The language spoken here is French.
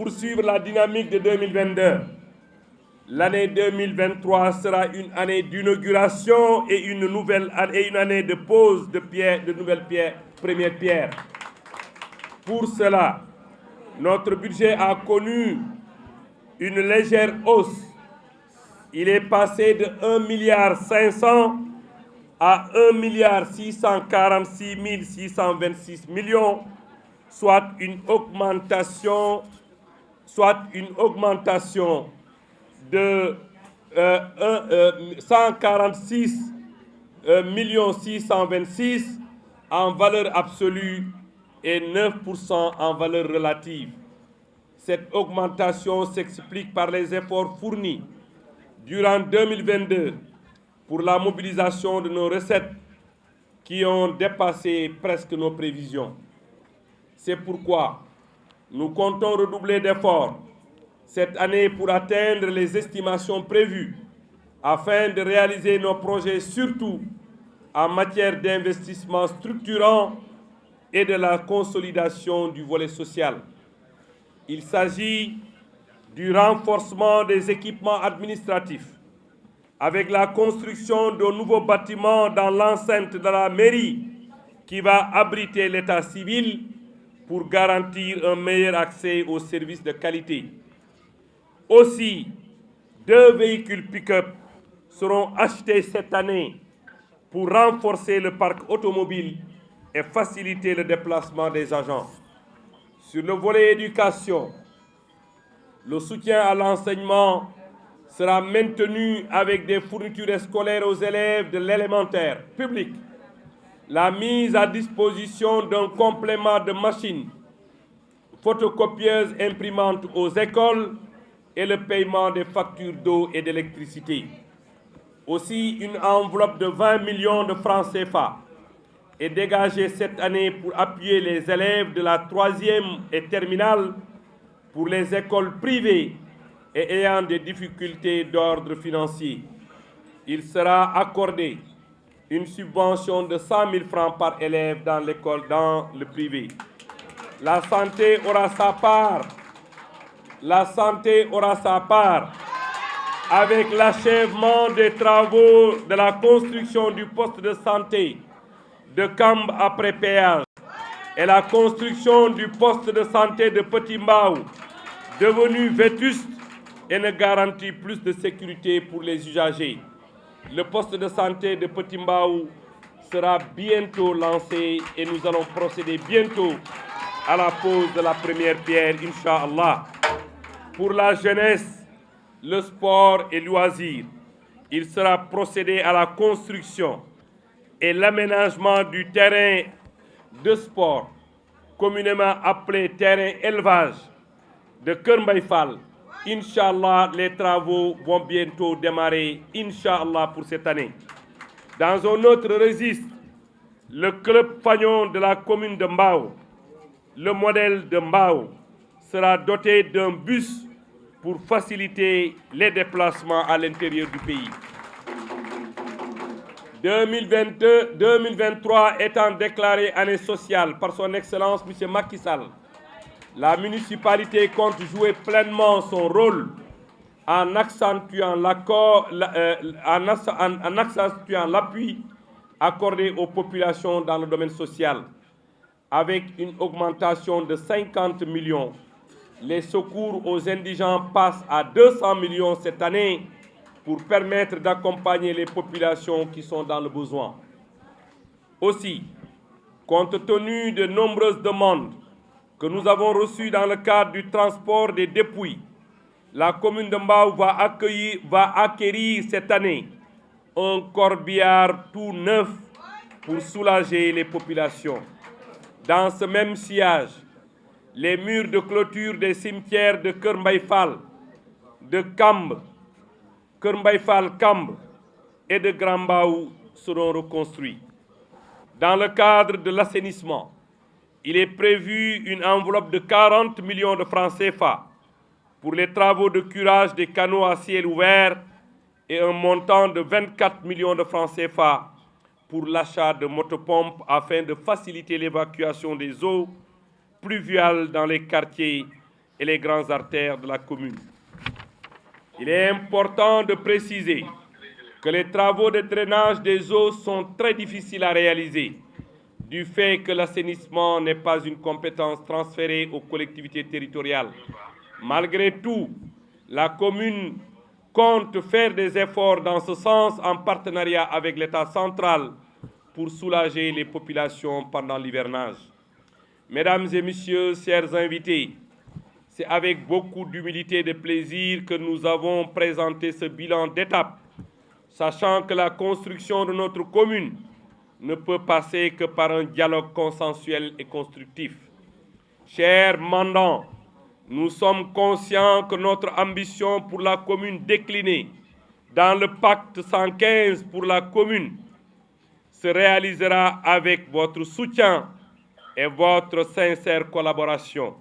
poursuivre la dynamique de 2022. L'année 2023 sera une année d'inauguration et une année de pose de nouvelles premières pierres. Pour cela, notre budget a connu une légère hausse. Il est passé de 1,5 milliard à 1,646 milliards, soit une augmentation de 146 626 en valeur absolue et 9% en valeur relative. Cette augmentation s'explique par les efforts fournis durant 2022 pour la mobilisation de nos recettes qui ont dépassé presque nos prévisions. C'est pourquoi nous comptons redoubler d'efforts cette année pour atteindre les estimations prévues afin de réaliser nos projets, surtout en matière d'investissement structurant et de la consolidation du volet social. Il s'agit du renforcement des équipements administratifs avec la construction de nouveaux bâtiments dans l'enceinte de la mairie qui va abriter l'état civil pour garantir un meilleur accès aux services de qualité. Aussi, 2 véhicules pick-up seront achetés cette année pour renforcer le parc automobile et faciliter le déplacement des agents. Sur le volet éducation, le soutien à l'enseignement sera maintenu avec des fournitures scolaires aux élèves de l'élémentaire public, la mise à disposition d'un complément de machines, photocopieuses imprimantes aux écoles et le paiement des factures d'eau et d'électricité. Aussi, une enveloppe de 20 millions de francs CFA est dégagée cette année pour appuyer les élèves de la 3e et terminale pour les écoles privées et ayant des difficultés d'ordre financier. Il sera accordé une subvention de 100 000 francs par élève dans l'école, dans le privé. La santé aura sa part. La santé aura sa part avec l'achèvement des travaux de la construction du poste de santé de Kamb après péage et la construction du poste de santé de Petit Mbao, devenu vétuste et ne garantit plus de sécurité pour les usagers. Le poste de santé de Petit Mbao sera bientôt lancé et nous allons procéder bientôt à la pose de la première pierre, Inch'Allah. Pour la jeunesse, le sport et loisirs, il sera procédé à la construction et l'aménagement du terrain de sport, communément appelé terrain élevage de Kër Mbaye Fall. Inch'Allah, les travaux vont bientôt démarrer, Inch'Allah, pour cette année. Dans un autre registre, le club fagnon de la commune de Mbao, le modèle de Mbao, sera doté d'un bus pour faciliter les déplacements à l'intérieur du pays. 2023 étant déclarée année sociale par son Excellence M. Macky Sall, la municipalité compte jouer pleinement son rôle en accentuant l'appui accordé aux populations dans le domaine social. Avec une augmentation de 50 millions, les secours aux indigents passent à 200 millions cette année pour permettre d'accompagner les populations qui sont dans le besoin. Aussi, compte tenu de nombreuses demandes que nous avons reçues dans le cadre du transport des dépouilles, la commune de Mbao va acquérir cette année un corbillard tout neuf pour soulager les populations. Dans ce même sillage, les murs de clôture des cimetières de Kër Mbaye Fall, de Kamb, Kër Mbaye Fall Kamb et de Grand Mbao seront reconstruits. Dans le cadre de l'assainissement, il est prévu une enveloppe de 40 millions de francs CFA pour les travaux de curage des canaux à ciel ouvert et un montant de 24 millions de francs CFA pour l'achat de motopompes afin de faciliter l'évacuation des eaux pluviales dans les quartiers et les grandes artères de la commune. Il est important de préciser que les travaux de drainage des eaux sont très difficiles à réaliser, du fait que l'assainissement n'est pas une compétence transférée aux collectivités territoriales. Malgré tout, la commune compte faire des efforts dans ce sens en partenariat avec l'État central pour soulager les populations pendant l'hivernage. Mesdames et messieurs, chers invités, c'est avec beaucoup d'humilité et de plaisir que nous avons présenté ce bilan d'étape, sachant que la construction de notre commune ne peut passer que par un dialogue consensuel et constructif. Chers mandants, nous sommes conscients que notre ambition pour la commune déclinée dans le pacte 115 pour la commune se réalisera avec votre soutien et votre sincère collaboration.